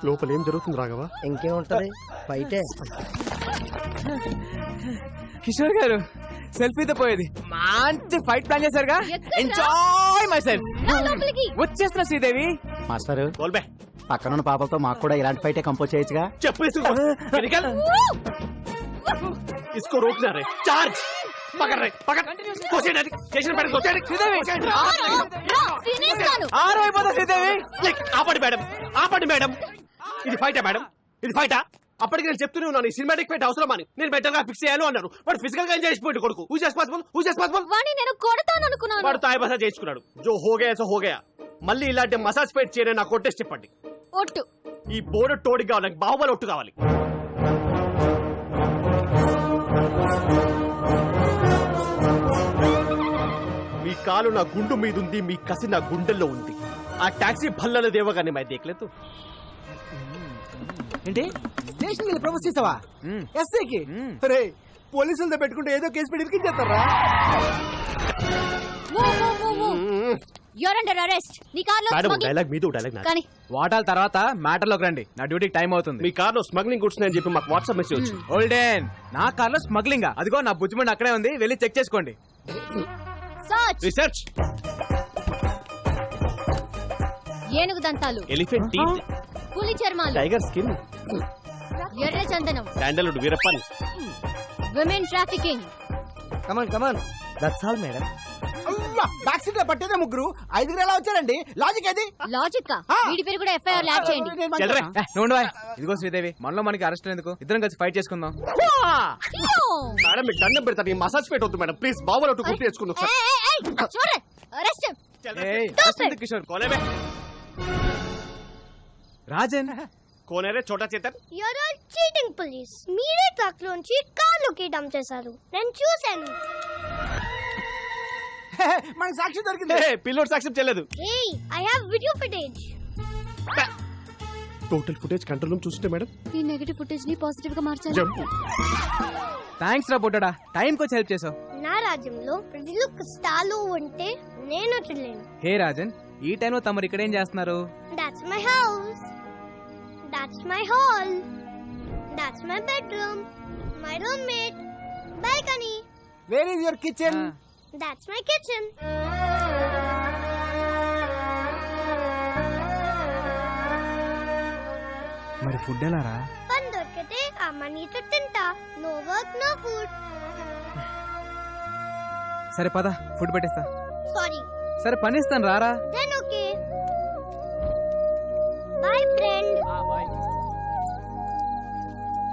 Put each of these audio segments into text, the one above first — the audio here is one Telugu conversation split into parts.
లోపల ఏం జరుగుతుంది రాఘవ? ఇంకేముంటది, ఫైటే. కిషోర్ గారు సెల్ఫీతో పోయేది మంచి ఫైట్ ప్లాన్ చేశారుగా. Enjoy myself. వచ్చేస్తున్నా శ్రీదేవి. మాస్టర్ బోల్బే పక్కనున్న పాపతో మాకు కూడా ఇలాంటి ఫైటే కంపోజ్ చేయొచ్చుగా. చెప్పు इसको रोकना रे चार्ज पकड़ रहे पकड़ कोसे स्टेशन पर कोसे శ్రీదేవి అయిపోతా. శ్రీదేవి ఆపండి మేడం ఇది ఫైటా మేడం, ఇది ఫైటా? అప్పటికి నేను చెప్తూనే ఉన్నాను ఈ సినిమాటిక్ ఫైట్ అవసరం అని. నేను బెటర్ గా ఫిక్స్ చేయాలి అన్నారు, బట్ ఫిజికల్ గా ఎంజాయ్ చేసిపోయింది కొడుకు. హూ ఇస్ పాసిబుల్ వాణి నేను కొడతాను అనుకున్నాను. వాడు తాయి మసాజ్ చేసుకున్నాడు. జో హో గయా సో హో గయా. మళ్ళీ ఇలాంటి మసాజ్ ఫైట్ చేయని నాకు కొట్టేసి చెప్పండి. ఒట్టు ఈ బోర్డు తోడి కావాలి, నాకు బాహుబలి ఒట్టు కావాలి. మీ కాలు నా గుండు మీద ఉంది, మీ కసి నా గుండెల్లో ఉంది. ఆ టాక్సీ భల్లల దేవగానే మై దేఖలేదు. ఏంటి స్టేషన్ కి ప్రపోజ్ చేసావా? ఎస్ఐకి రే పోలీసులతో పెట్టుకుంటే ఏదో కేసు పెట్టి ఇరికించేస్తారా? You're under arrest. నీ కార్లో డైలాగ్ మీదో డైలాగ్ కానీ వాటాల తర్వాత మ్యాటర్ లోకి రండి. నా డ్యూటీకి టైం అవుతుంది. మీ కార్లో స్మగ్లింగ్ గుడ్స్ అని చెప్పి మాకు వాట్సాప్ మెసేజ్ వచ్చింది. ఓల్డెన్ నా కార్లో స్మగ్లింగ్. అదిగో నా బుజ్జిమండి అక్కడే ఉంది, వెళ్ళి చెక్ చేసుకోండి. రిసర్చ్ ఏనుగు దంతాలు, ఎలిఫెంట్ టీత్, పులి చర్మాలు, టైగర్ స్కిన్, ఎర్ర చందనం, sandalwood Veerappan, women trafficking. Come on that's all madam. Back seat లో పట్టేదే ముగ్గురు, ఐదుగురు ఎలా వచ్చారండి? లాజిక్ ఏది? లాజిక్ వీడి పేరు కూడా ఎఫ్ఐఆర్ యాడ్ చేయండి. ఇదిగో శ్రీదేవి, మనలో మనకి అరెస్ట్ ఎందుకు, ఇద్దరం కలిసి ఫైట్ చేసుకుందాం. మేడం మీకు దండం పెడతాను, ఈ మసాజ్ ఫైట్ వద్దు మేడం ప్లీజ్. బాబులు ఒకటి గుర్తు చేసుకుందాం. కిషోర్ కోనేమే రాజన్ కోనేరే చోటా Chetan. You're all cheating police. మీరే ట్రక్ లోంచి కార్లోకి డంప్ చేశారు, నేను చూశాను. మనకి సాక్షి దొరికింది. పిల్లోడ్ సాక్ష్యం చేయలేదు. Hey, I have video footage. Total footage control room చూస్తుంటే మేడం ఈ నెగటివ్ ఫుటేజ్ ని పాజిటివ్ గా మార్చాలి. జంపు. థ్యాంక్స్ రా బొట్టడా, టైం కి వచ్చి హెల్ప్ చేసావు. నా రాజ్యంలో ప్రజలు కష్టాలు ఉంటే నేను చూడలేను. హే రాజన్, ఈ టైంలో తమరు ఇక్కడ ఏం చేస్తున్నారు? That's my house. That's my hall. That's my bedroom. My roommate. Balcony. Where is your kitchen? That's my kitchen. మరి ఫుడ్ ఎలా రా? పని దొరికితే అమ్మనితో తింటా. No work, no food. సరే పద, ఫుడ్ పెట్టేస్తా. Sorry. సరే పని ఇస్తాను రారా. Then okay. Bye friend. Bye.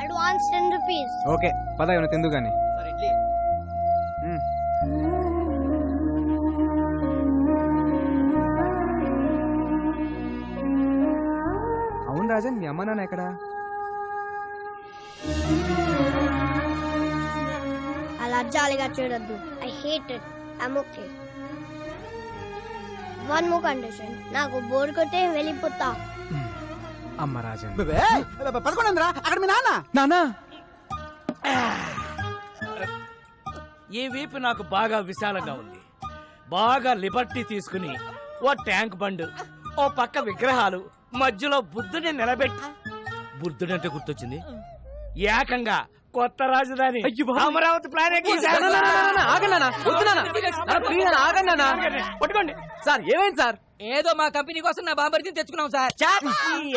Advance 10 rupees. Okay పద, ఏమైనా తిందు గాని. అవును రాజన్, మీ అమ్మ నాన్న ఎక్కడా? అలా జాలిగా చూడొద్దు. I hate it. I'm okay. One more condition. నాకు బోర్ కొట్టే వెళ్ళిపోతా. అమ్మ రాజన్. పదకొండురా, అక్కడ మీ నాన్న. నానా ఈ వీపు నాకు బాగా విశాలంగా ఉంది. బాగా లిబర్టీ తీసుకుని ఓ ట్యాంక్ బండ్, ఓ పక్క విగ్రహాలు, మధ్యలో బుద్ధుని నిలబెట్టి, బుద్ధుడంటే గుర్తొచ్చింది, ఏకంగా కొత్త రాజధాని అమరావతి ప్లాన్ పట్టుకోండి సార్. ఏమైంది సార్? ఏదో మా కంపెనీ కోసం నా బాంబర్తిని తెచ్చుకున్నాం సార్.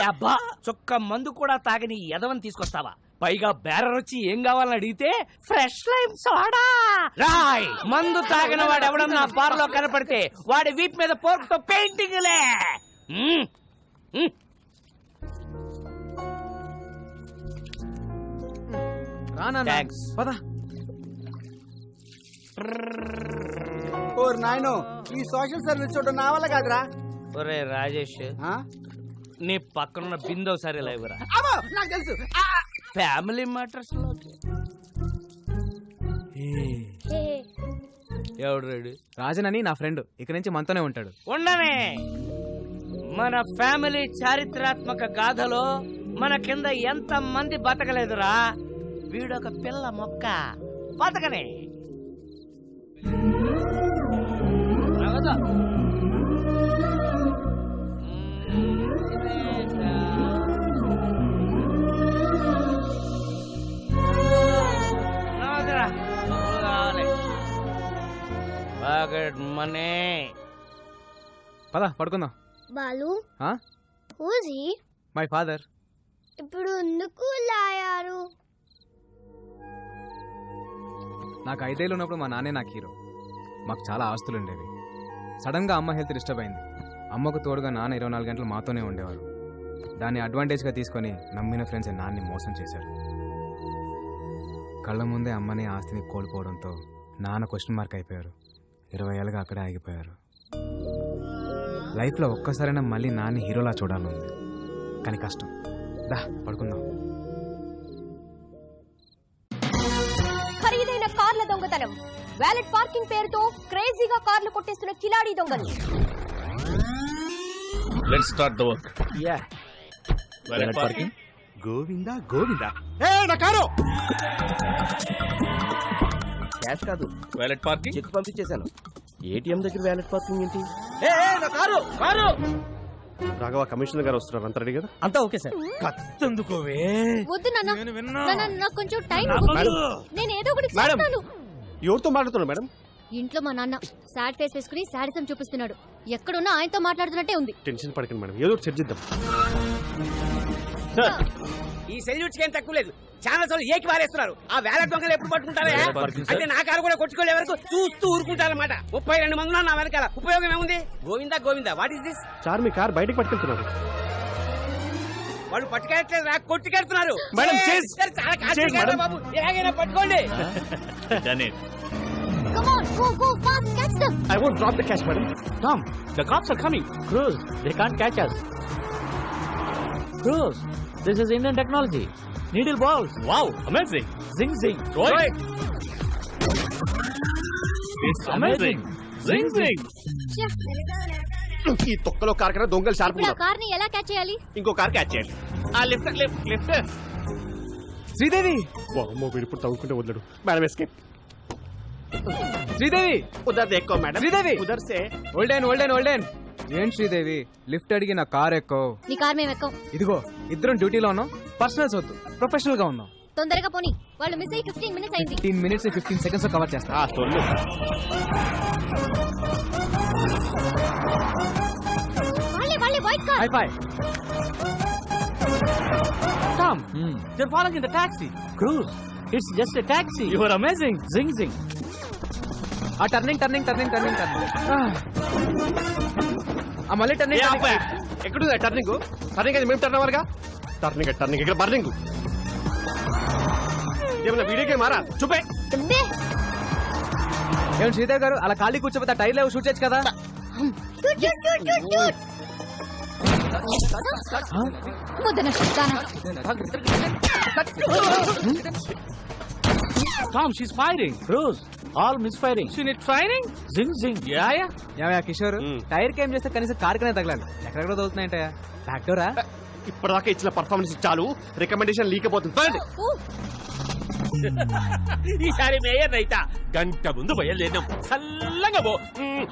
అబ్బా, చుక్క మందు కూడా తాగని ఎదవని తీసుకొస్తావా? పైగా బేరర్ వచ్చి ఏం కావాలని అడిగితే ఫ్రెష్ లైమ్ సోడా. రాయ్, మందు తాగిన వాడు ఎవడన్నా బార్ లో కనపడితే వాడి వీప్ మీద పోర్క్ తో పెయింటింగ్లే. పద. ఓర్ నాయనో, ఈ సోషల్ సర్వీస్ చూడడం నా వల్ల కాదురా. ఒరే రాజేష్, నీ పక్కనున్న బిందో సరే లేవురా. నాకు తెలుసు. ఫ్యామిలీ మ్యాటర్స్ లో ఎవడు రెడీ? రాజన్ అని నా ఫ్రెండ్, ఇక్కడి నుంచి మనతోనే ఉంటాడు. ఉండనే, మన ఫ్యామిలీ చారిత్రాత్మక గాథలో మన కింద ఎంత మంది బతకలేదురా. వీడొక పిల్ల మొక్క బతకనే. అమ్మనే పద పడుకుందాం. బాలు ఆ? హూజీ మై ఫాదర్. ఇప్పుడు ఎందుకు లాయారు? నాకు 5 ఏళ్ళు ఉన్నప్పుడు మా నాన్నే నాకు హీరో. మాకు చాలా ఆస్తులు ఉండేవి. సడన్గా అమ్మ హెల్త్ డిస్టర్బ్ అయింది. అమ్మకు తోడుగా నాన్న 24 గంటలు మాతోనే ఉండేవారు. దాన్ని అడ్వాంటేజ్గా తీసుకొని నమ్మిన ఫ్రెండ్స్ నాన్ని మోసం చేశారు. కళ్ళ ముందే అమ్మని ఆస్తిని కోల్పోవడంతో నాన్న క్వశ్చన్ మార్క్ అయిపోయారు. 20 ఏళ్ళుగా అక్కడే ఆగిపోయారు. లైఫ్లో ఒక్కసారైనా మళ్ళీ నాన్ని హీరోలా చూడాలనుంది, కానీ కష్టం. దా పడుకుందాం. ఖరీదైన కార్ల దొంగతనం, వ్యాలెట్ పార్కింగ్ పేరుతో క్రేజీగా కార్లు కొట్టేస్తున్న కిలాడీ దొంగలు. Let's start the work. Valet parking. Govinda Govinda. ఏ నా కారు. క్యాష్ కాదు, వాలెట్ పార్కింగ్. చెక్ పంపించేశాను. ఏటీఎం దగ్గర వ్యాలెట్ పార్కింగ్ ఏంటి? నా కారు కారు. రాఘవ కమిషనర్ గారు వస్తున్నారు, అంత రెడీ కదా? అంతా ఓకే సార్. కత్తందుకోవే. వద్దు నాన్న, నేను విన్నా. నాన్న, నాకు కొంచెం టైం నా ఇవ్వు. వద్దు. నేను ఏదో ఒకటి మేడం. చేస్తాను. ఎవరితో మాట్లాడుతున్నారు మేడం? ఇంట్లో మా నాన్న సాడ్ ఫేస్ వేసుకుని సాడిజం చూపిస్తున్నాడు. ఎక్కడున్నా ఆయనతో మాట్లాడుతున్నట్టే ఉంది. టెన్షన్ పడకండి మేడం, ఏదో ఒకటి చర్చిద్దాం. ఈ సెల్యూట్స్ ఏం తక్కువ లేదు. చాలా సార్లు ఏకి పారేస్తున్నారు. ఆ వ్యాలెట్ దొంగలు ఎప్పుడు పట్టుకుంటారా? అంటే నా కారు కూడా కొట్టుకోలే వరకు చూస్తూ ఊరుకుంటారన్నమాట. 32 మంది ఉన్నారు నా వెనకాల. ఉపయోగం ఏముంది? Govinda Govinda, what is this? Sir me car బయటకు పట్టుకెళ్తున్నారు. వాళ్ళు పట్టుకెళ్ళట్లేదు, రా కొట్టుకెళ్తున్నారు. మేడం, చేస్. చాలా చేస్ కాస్ట్లీ మేడం. బాబు, ఎలాగైనా పట్టుకోండి. Come on, go, go, fast, catch them. I won't drop the cash, madam. Tom, the cops are coming. Cruz, they can't catch us. Cruz, this is Indian technology. Needle balls. Wow, amazing. Zing zing. Right. It's amazing. Zing zing. ఈ తొక్కలో కార్ కన్నా దొంగలు షార్ప్ ఇప్పుడు ఆ ఉన్నారు. కార్ని ఎలా క్యాచ్ చేయాలి? ఇంకో కార్ క్యాచ్ చేయాలి. ఆ లెఫ్ట్ లెఫ్ట్ లెఫ్ట్. శ్రీదేవి, అమ్మో వీడు ఇప్పుడు తవ్వుకుంటే వదలడు. Madam escape. శ్రీదేవి, ఉదర్ దేక్కో మేడం. శ్రీదేవి. ఉదర్ సే. ఓల్డెన్ ఓల్డెన్ ఓల్డెన్. ఏం శ్రీదేవి, లిఫ్ట్ అడిగి నా కార్ ఎక్కో. నీ కార్ మేము ఎక్కం. ఇదిగో ఇద్దరం డ్యూటీలో ఉన్నాం. పర్సనల్స్ వద్దు, ప్రొఫెషనల్ గా ఉన్నాం. తొందరగా పోనీ, వాళ్ళు మిస్ అయ్యి 15 మినిట్స్ అయింది. 15 minutes 15 seconds లో కవర్ చేస్తా. ఆ సొల్లు. వాళ్ళే white car. High phi. Tom, they're following in the taxi. Cruz, it's just a taxi. You are amazing. Zing zing. ఆ turning turning turning turning turning. ఆ మళ్ళీ టర్నింగ్. ఎక్కడుంది టర్నింగ్? టర్నింగ్ అది మేము టర్న్ అవ్వరుగా. టర్నింగ్ టర్నింగ్ ఇక్కడ బర్నింగ్. ఏమన్నా వీడియో గేమ్ మారా? చూపే. ఏం శ్రీదేవి గారు అలా ఖాళీ కూర్చోపోతే టైర్ లేవు, షూట్ చేయొచ్చు కదా. Muddana శబ్దాన. Tom, she's firing. Cruz, all misfiring. She need training? Zing zing. Yeah. ఏమయ్యా కిషోర్, మ్మ్. టైర్ కి ఏం చేస్తే కనీసం కార్ కనే తగలాలి. ఎక్కడెక్కడ తగులుతున్నాయంటయా? ఫ్యాక్టరా? ఇప్పటిదాకా ఇచ్చిన పర్ఫార్మెన్స్ చాలు, రికమెండేషన్ లీక్ అయిపోతుంది. ఈసారి మేయర్ రైతా గంట ముందు బయలుదేరినాం. చల్లగా పో.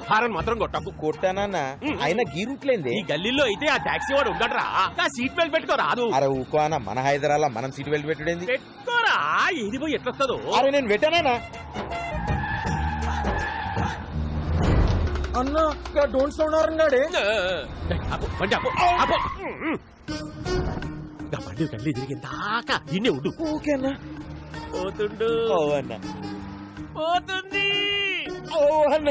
హారన్ మాత్రం కొట్టకు. కొట్టానన్నా అయినా గీరుట్లేంది. ఈ గల్లీలో అయితే ఆ టాక్సీ వాడు ఉండడరా. ఆ సీట్ బెల్ట్ పెట్టుకో రాదు. అరే ఊకో అన్న, మన హైదరాబాద్ మనం సీట్ బెల్ట్ పెట్టుడేంది? పెట్టుకోరా, ఏది పోయి ఎట్లొస్తుందో. అరే నేను పెట్టానా అన్నా? డోంట్ సౌండ్ అన్నాడే. బండి ఆపు, ఆపు. బండి గల్లీ తిరిగిన దాకా ఇన్నే ఉండు. ఓకేనా? పోతుండు. ఓ అన్న, పోతుంది. ఓ అన్న.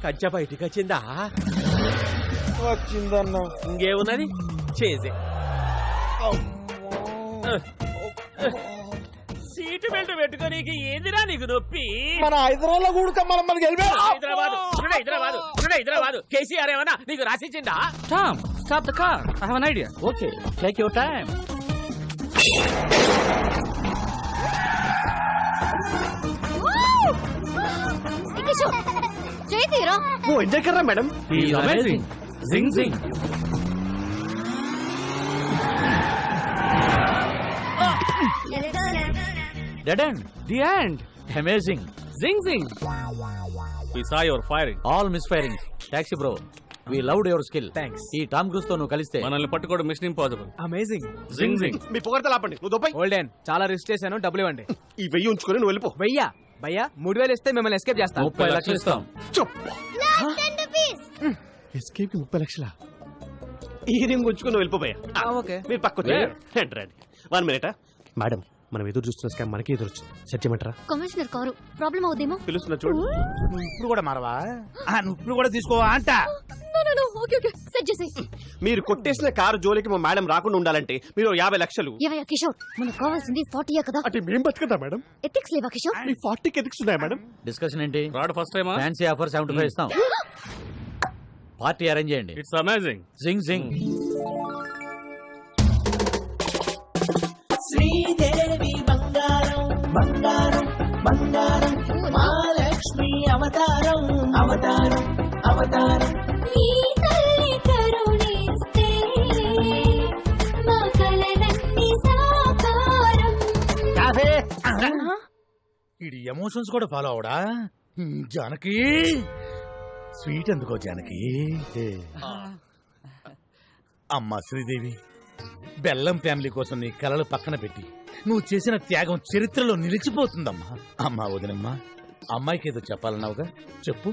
కంచె బయటికి వచ్చిందా? వచ్చిందన్న. ఇంకేమున్నది, చేసే. సీటు బెల్ట్ పెట్టుకోనీకి ఏందిరా నీకు నొప్పి? మన హైదరాబాద్ కూడా మనం మనకి హైదరాబాద్ కేసీఆర్ ఏమన్నా నీకు రాసిచ్చిందా? Tom, stop the car. I have an idea. Okay, take your time. చేతిరా. ఓ ఎంజాయ్ కర్రా madam. He is amazing. Zing zing. Dead end. The end. Amazing. Zing zing. We saw your firing. All misfiring. Taxi bro. We loved your skill. Thanks. ఈ టామ్ క్రూజ్ తో నువ్వు కలిస్తే మనల్ని పట్టుకోవడం మిషన్ ఇంపాసిబుల్. అమేజింగ్. జింగ్ జింగ్. మీ పొగడతలు ఆపండి. నువ్వు దొబ్బై ఓల్డెన్ చాలా రిస్క్ చేశాను, డబ్బులు ఇవ్వండి. ఈ 1000 ఉంచుకొని నువ్వు వెళ్ళిపో. భయ్యా భయ్యా 3000 ఇస్తే మిమ్మల్ని ఎస్కేప్ చేస్తా. 30 లక్షలు ఇస్తాం. ఎస్కేప్ కి 30 లక్షలా? ఈ రింగ్ ఉంచుకొని వెళ్ళిపోయా. ఓకే. మీరు పక్క రండి. 1 మినిట్ మేడం, మనం ఎదురు చూస్తున్న స్కామ్ మనకి ఎదురు వచ్చింది. సెట్ చేయమంటారా? కమిషనర్ కారు ప్రాబ్లం అవుదేమో. పిలుస్తున్నా చూడు. నువ్వు ఇప్పుడు కూడా మారవా? నువ్వు ఇప్పుడు కూడా తీసుకోవా అంట. ఓకే ఓకే సెట్ చేసేయ్. మీరు కొట్టేసిన కారు జోలికి మా మేడం రాకుండా ఉండాలంటే మీరు 50 లక్షలు. ఏవయ్యా కిషోర్, మనకు కావాల్సింది 40 కదా. అంటే మేం బతుకుదా మేడం? ఎథిక్స్ లేవా కిషోర్? మీ 40కి ఎథిక్స్ ఉన్నాయా మేడం? డిస్కషన్ ఏంటి? రాడ్ ఫస్ట్ టైమా? ఫ్యాన్సీ ఆఫర్ 75 ఇస్తాం. పార్టీ అరేంజ్ చేయండి. It's amazing. జింగ్ జింగ్. శ్రీదేవి బంగారం బంగారం బంగారం మహాలక్ష్మి అవతారం అవతారం అవతారం ఈ తల్లి కరుణిస్తే మా కలలన్నీ సాకారం. ఇది ఎమోషన్స్ కూడా ఫాలో అవడా? జానకి స్వీట్ ఎందుకో జానకి. అమ్మా శ్రీదేవి, బెల్లం ఫ్యామిలీ కోసం నీ కలలు పక్కన పెట్టి నువ్వు చేసిన త్యాగం చరిత్రలో నిలిచిపోతుందమ్మా. అమ్మా వదినమ్మా, అమ్మాయికి ఏదో చెప్పాలన్నావుగా, చెప్పు.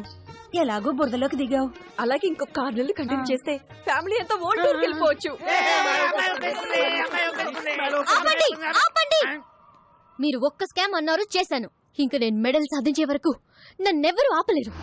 ఎలాగో బురదలోకి దిగావు, అలాగే ఇంకొక 6 నెలలు కంటిన్యూ చేస్తే ఫ్యామిలీ అంతా ఓల్డ్ టూర్కి వెళ్ళిపోవచ్చు. ఆపండి ఆపండి. మీరు ఒక్క స్కామ్ అన్నారు, చేశాను. ఇంకా నేను మెడల్ సాధించే వరకు నన్నెవరూ ఆపలేరు.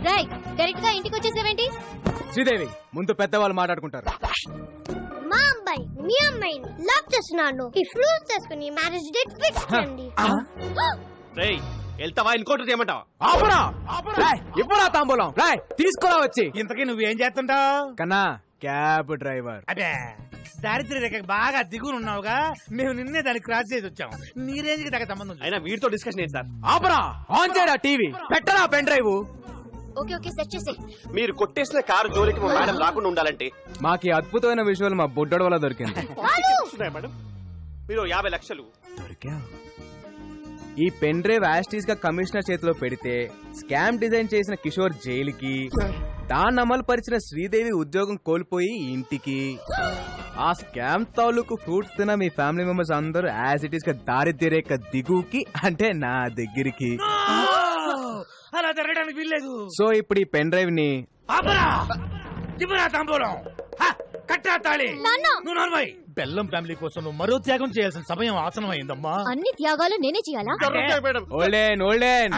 రై, డైరెక్ట్ గా ఇంటికి వచ్చేసేవేంటి? శ్రీదేవి, ముందు పెద్దవాళ్ళు మాట్లాడుకుంటారు. మా అబ్బాయి మీ అమ్మాయిని లవ్ చేస్తున్నాను. ఈ ఫ్రూట్స్ తీసుకుని మ్యారేజ్ డేట్ ఫిక్స్ చేయండి. రేయ్, వెళ్తావా ఇంకోటి చేయమంటావా? ఆపరా ఇవ్వరా తాంబూలం. రాయ్ తీసుకురా వచ్చి. ఇంతకీ నువ్వేం చేస్తుంటావు? కన్నా క్యాబ్ డ్రైవర్. అదే దారిద్ర్య రేఖ బాగా దిగునున్నావుగా, మేము నిన్నే దాన్ని క్రాస్ చేసి వచ్చాము. నీ రేంజ్ కి తగ్గ సంబంధం లేదు. అయినా వీడితో డిస్కషన్ ఏంటి సార్? ఆపరా, ఆన్ చేయరా టీవీ, పెట్టరా pen drive. Okay okay set చేసే. మీరు కొట్టేసిన కారు జోలికి మా మేడం రాకుండా ఉండాలంటే మాకు ఈ అద్భుతమైన విజువల్ మా బుడ్డోడు వల్ల దొరికింది. ఉన్నాయా మేడం? మీరు 50 లక్షలు. ఈ పెన్ డ్రైవ్ యాస్టీస్ గా కమిషనర్ చేతిలో పెడితే స్కామ్ డిజైన్ చేసిన కిషోర్ జైలుకి, దాన్ని అమలు పరిచిన శ్రీదేవి ఉద్యోగం కోల్పోయి ఇంటికి, ఆ స్కామ్ తాలూకు ఫ్రూట్స్ తిన మీ ఫ్యామిలీ మెంబర్స్ అందరూ యాజ్ ఇట్ ఈస్ గా దారిద్ర్య రేఖ దిగుకి, అంటే నా దగ్గరికి. అలా జరగడానికి వీల్లేదు. సో ఇప్పుడు ఈ పెన్ డ్రైవ్ ని తాంబూలం కట్టా తాళి. నువ్వు నార్మల్. బెల్లం ఫ్యామిలీ కోసం నువ్వు మరో త్యాగం చేయాల్సిన సమయం ఆసనం అయిందమ్మా. అన్ని త్యాగాలు నేనే చేయాలా? ఓల్డెన్ ఓల్డెన్,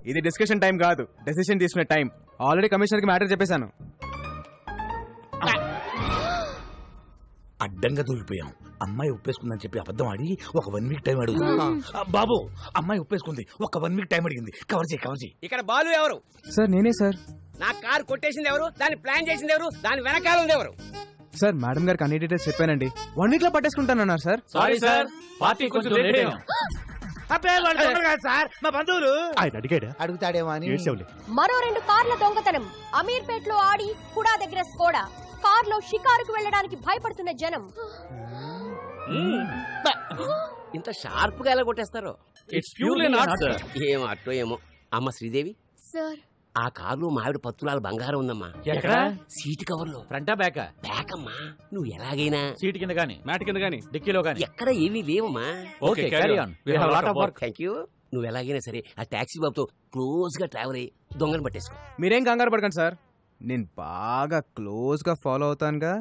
ఇది డిస్కషన్ టైం కాదు, డెసిషన్ తీసుకునే టైం. ఆల్రెడీ కమిషనర్ కి మ్యాటర్ చెప్పేశాను. అడ్డంగా దూరిపోయాం. అమ్మాయి ఒప్పేసుకుందని చెప్పి అబద్ధం ఆడి ఒక 1 వీక్ టైం అడుగు. బాబు, అమ్మాయి ఒప్పేసుకుంది, ఒక 1 వీక్ టైం అడిగింది. కవర్ చేయి. ఇక్కడ బాలు ఎవరు? సార్ నేనే సార్. నా కారు కొట్టేసింది ఎవరు? దాన్ని ప్లాన్ చేసింది ఎవరు? దాని వెనకాల ఉంది ఎవరు? సార్ మేడం గారికి అన్ని డీటెయిల్స్ చెప్పానండి. 1 వీక్ లో పట్టేసుకుంటానన్నారు సార్. సారీ సార్, పార్టీ కొంచెం లేట్ అయ్యాం. అబ్బే వాళ్ళు దొంగలు కాదు సార్, మా బంధువులు. ఆయన అడిగాడా? అడుగుతాడేమో అని. మరో 2 కార్ల దొంగతనం. అమీర్పేట్ లో ఆడి హుడా దగ్గర స్కోడా. కార్లో షికారుకు వెళ్ళడానికి భయపడుతున్న జనం. ఇంత షార్ప్ గా ఎలా కొట్టేస్తారు? It's purely not sir. ఏమో అట్టో ఏమో. అమ్మ శ్రీదేవి, సార్ ఆ కారులో మావిడ పత్తులాల బంగారం ఉందమ్మా. ఎక్కడ? సీట్ కవర్ లో. ఫ్రంటా బ్యాకా? బ్యాక్ అమ్మా. నువ్వు ఎలాగైనా సీట్ కింద గానీ, మ్యాట్ కింద గానీ, డిక్కీలో గానీ. ఎక్కడ ఏమీ లేవమ్మా. Okay, carry on. We have lot of work. Thank you. నువ్వు ఎలాగైనా సరే ఆ టాక్సీ బాబుతో క్లోజ్ గా ట్రావెల్ అయ్యి దొంగను పట్టేసుకో. మీరేం కంగారు పడకండి సార్, నేను బాగా క్లోజ్ గా ఫాలో అవుతానుగా.